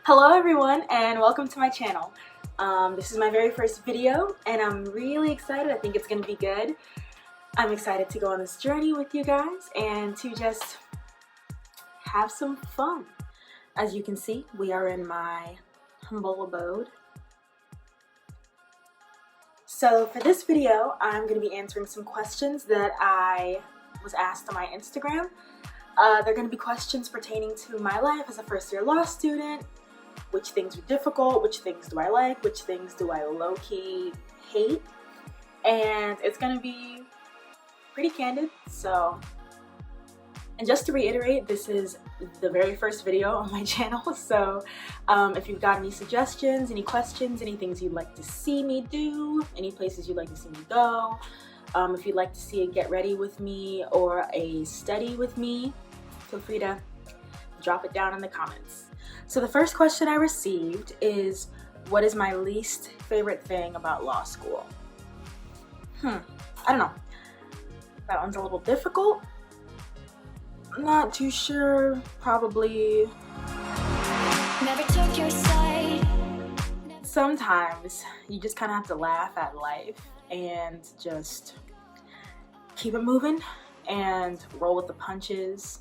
Hello everyone and welcome to my channel. This is my very first video and I'm really excited. I think it's going to be good. I'm excited to go on this journey with you guys and to just have some fun. As you can see, we are in my humble abode. So for this video, I'm going to be answering some questions that I was asked on my Instagram. They're going to be questions pertaining to my life as a first-year law student. Which things are difficult, which things do I like, which things do I low-key hate, and it's gonna be pretty candid. And just to reiterate, this is the very first video on my channel, so if you've got any suggestions, any questions, any things you'd like to see me do, any places you'd like to see me go, if you'd like to see a get ready with me or a study with me, feel free to drop it down in the comments. So the first question I received is, what is my least favorite thing about law school? I don't know. That one's a little difficult. I'm not too sure. Probably. Never took your side. Sometimes you just kind of have to laugh at life and just keep it moving and roll with the punches.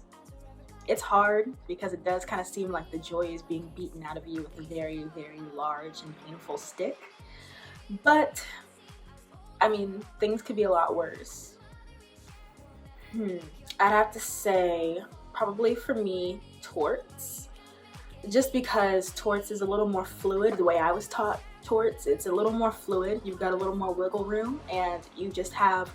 It's hard because it does kind of seem like the joy is being beaten out of you with a very, very large and painful stick. But, I mean, things could be a lot worse. I'd have to say, probably for me, torts. Just because torts is a little more fluid. The way I was taught torts, it's a little more fluid. You've got a little more wiggle room and you just have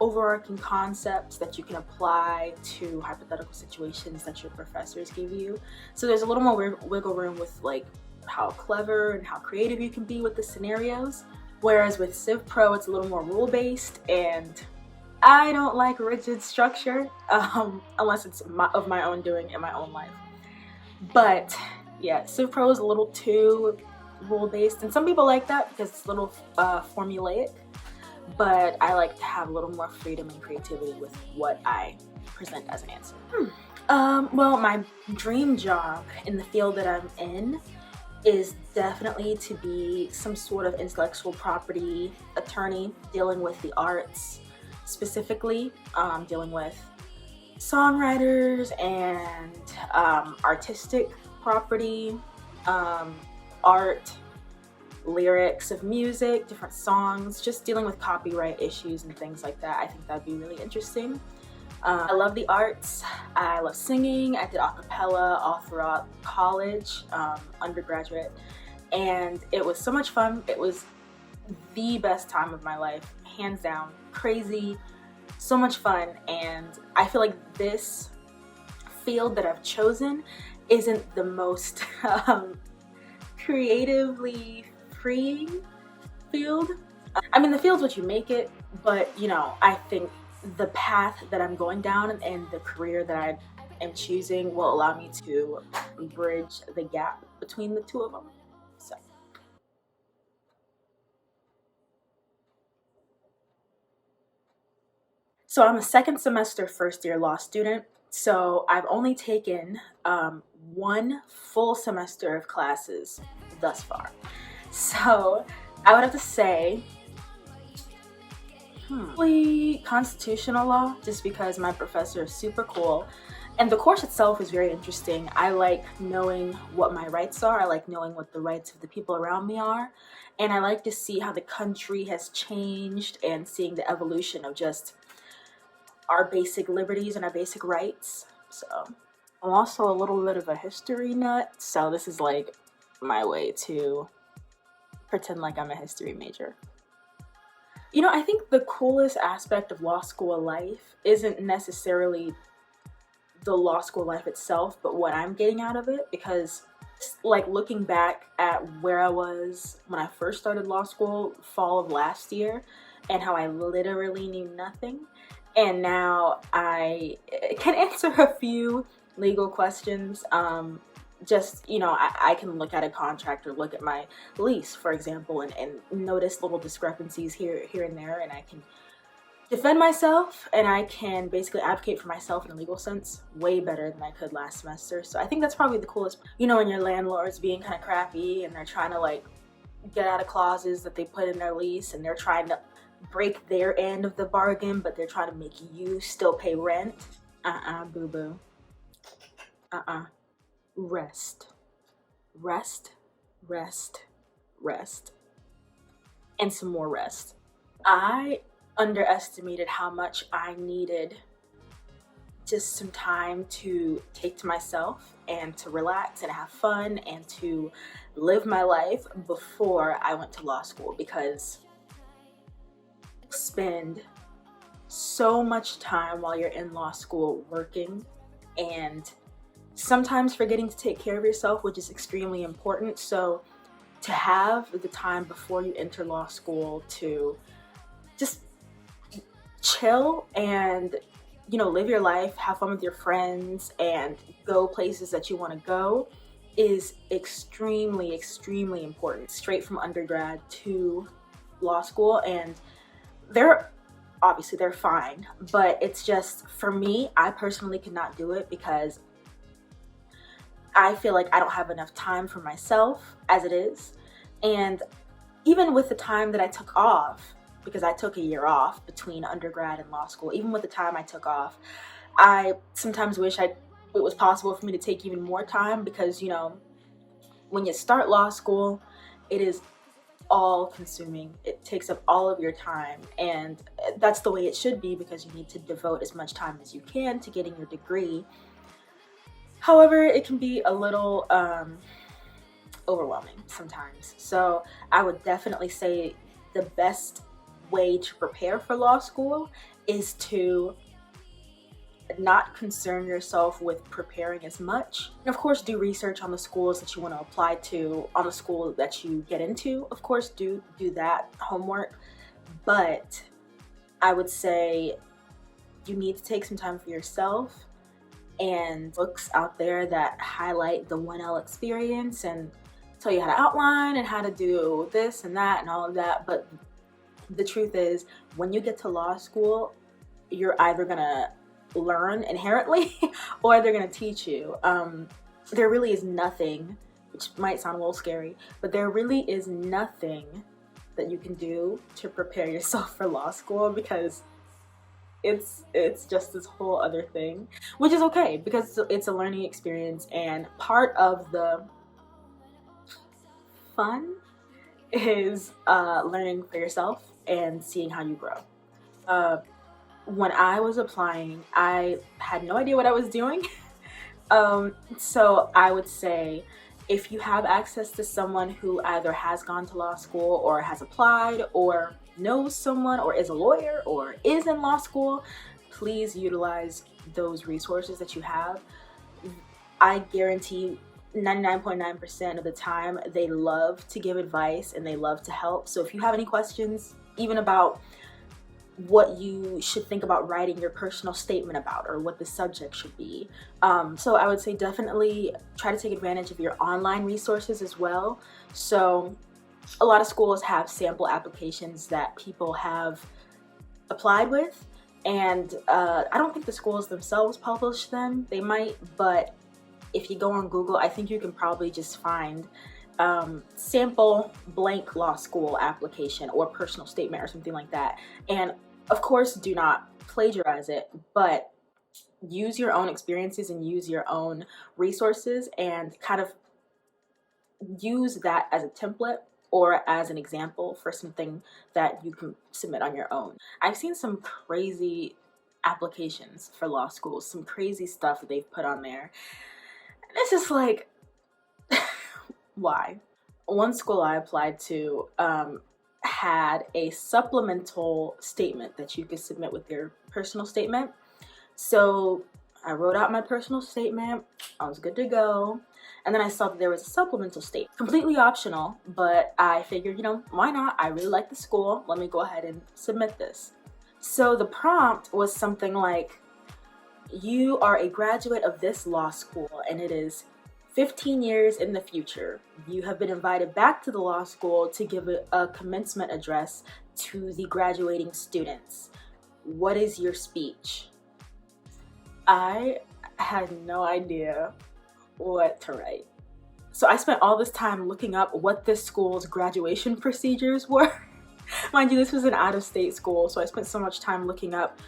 overarching concepts that you can apply to hypothetical situations that your professors give you. So there's a little more wiggle room with like how clever and how creative you can be with the scenarios. Whereas with Civ Pro, it's a little more rule-based, and I don't like rigid structure unless it's of my own doing in my own life. But yeah, Civ Pro is a little too rule-based, and some people like that because it's a little formulaic. But I like to have a little more freedom and creativity with what I present as an answer. Well, my dream job in the field that I'm in is definitely to be some sort of intellectual property attorney dealing with the arts, specifically dealing with songwriters and artistic property, art, lyrics of music, different songs, just dealing with copyright issues and things like that. I think that'd be really interesting. I love the arts. I love singing. I did a cappella all throughout college, undergraduate, and it was so much fun. It was the best time of my life, hands down. Crazy, so much fun, and I feel like this field that I've chosen isn't the most creatively freeing field. I mean, the field's what you make it, but you know, I think the path that I'm going down and the career that I am choosing will allow me to bridge the gap between the two of them. So I'm a second semester first year law student, so I've only taken one full semester of classes thus far. So I would have to say probably constitutional law, just because my professor is super cool and the course itself is very interesting. I like knowing what my rights are. I like knowing what the rights of the people around me are, and I like to see how the country has changed and seeing the evolution of just our basic liberties and our basic rights. So I'm also a little bit of a history nut, so this is like my way to pretend like I'm a history major. You know, I think the coolest aspect of law school life isn't necessarily the law school life itself, but what I'm getting out of it, because like looking back at where I was when I first started law school, fall of last year, and how I literally knew nothing, and now I can answer a few legal questions. Just, you know, I can look at a contract or look at my lease, for example, and notice little discrepancies here and there, and I can defend myself, and I can basically advocate for myself in a legal sense way better than I could last semester. So I think that's probably the coolest. You know, when your landlord's being kind of crappy and they're trying to like get out of clauses that they put in their lease, and they're trying to break their end of the bargain, but they're trying to make you still pay rent. Boo-boo. Rest. Rest, rest, rest. And some more rest. I underestimated how much I needed just some time to take to myself and to relax and have fun and to live my life before I went to law school, because spend so much time while you're in law school working and sometimes forgetting to take care of yourself, which is extremely important. So to have the time before you enter law school to just chill and, you know, live your life, have fun with your friends, and go places that you want to go is extremely, extremely important. Straight from undergrad to law school, and they're fine, but it's just, for me, I personally could not do it because I feel like I don't have enough time for myself as it is. And even with the time that I took off, because I took a year off between undergrad and law school, even with the time I took off, I sometimes wish it was possible for me to take even more time, because, you know, when you start law school, it is all consuming. It takes up all of your time, and that's the way it should be, because you need to devote as much time as you can to getting your degree. However, it can be a little overwhelming sometimes. So I would definitely say the best way to prepare for law school is to not concern yourself with preparing as much. And of course, do research on the schools that you want to apply to, on the school that you get into. Of course, do that homework. But I would say you need to take some time for yourself, and books out there that highlight the 1L experience and tell you how to outline and how to do this and that and all of that. But the truth is, when you get to law school, you're either gonna learn inherently or they're gonna teach you. There really is nothing, which might sound a little scary, but there really is nothing that you can do to prepare yourself for law school, because it's just this whole other thing, which is okay, because it's a learning experience, and part of the fun is learning for yourself and seeing how you grow. When I was applying, I had no idea what I was doing. So I would say, if you have access to someone who either has gone to law school or has applied or knows someone or is a lawyer or is in law school, please utilize those resources that you have. I guarantee 99.9% of the time they love to give advice and they love to help. So if you have any questions, even about what you should think about writing your personal statement about, or what the subject should be, so I would say definitely try to take advantage of your online resources as well. So a lot of schools have sample applications that people have applied with, and I don't think the schools themselves publish them. They might, but if you go on Google, I think you can probably just find sample blank law school application or personal statement or something like that. And of course, do not plagiarize it, but use your own experiences and use your own resources and kind of use that as a template or as an example for something that you can submit on your own. I've seen some crazy applications for law schools, some crazy stuff that they've put on there. And it's just like, why? One school I applied to had a supplemental statement that you could submit with your personal statement. So I wrote out my personal statement, I was good to go. And then I saw that there was a supplemental statement, completely optional, but I figured, you know, why not? I really like the school. Let me go ahead and submit this. So the prompt was something like, you are a graduate of this law school and it is 15 years in the future. You have been invited back to the law school to give a commencement address to the graduating students. what is your speech? I had no idea what to write. So I spent all this time looking up what this school's graduation procedures were. Mind you, this was an out-of-state school, so I spent so much time looking up,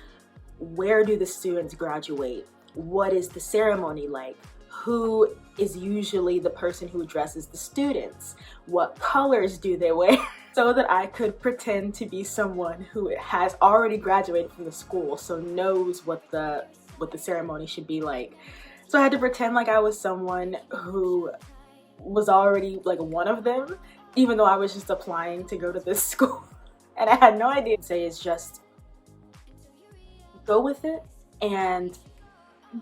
where do the students graduate? What is the ceremony like? Who is usually the person who addresses the students? What colors do they wear? So that I could pretend to be someone who has already graduated from the school, so knows what the ceremony should be like. So I had to pretend like I was someone who was already like one of them, even though I was just applying to go to this school. And I had no idea. I'd say is just go with it and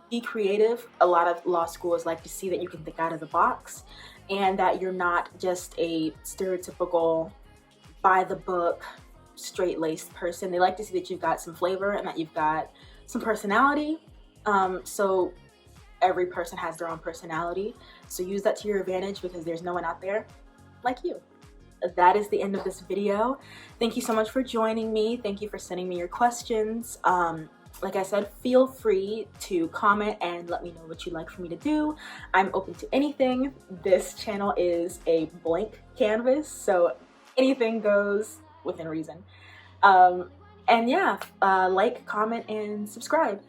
be creative. A lot of law schools like to see that you can think out of the box and that you're not just a stereotypical by the book straight-laced person. They like to see that you've got some flavor and that you've got some personality. So every person has their own personality, so use that to your advantage because there's no one out there like you. That is the end of this video. Thank you so much for joining me. Thank you for sending me your questions. Like I said, feel free to comment and let me know what you'd like for me to do. I'm open to anything. This channel is a blank canvas, so anything goes within reason. And yeah, like, comment, and subscribe.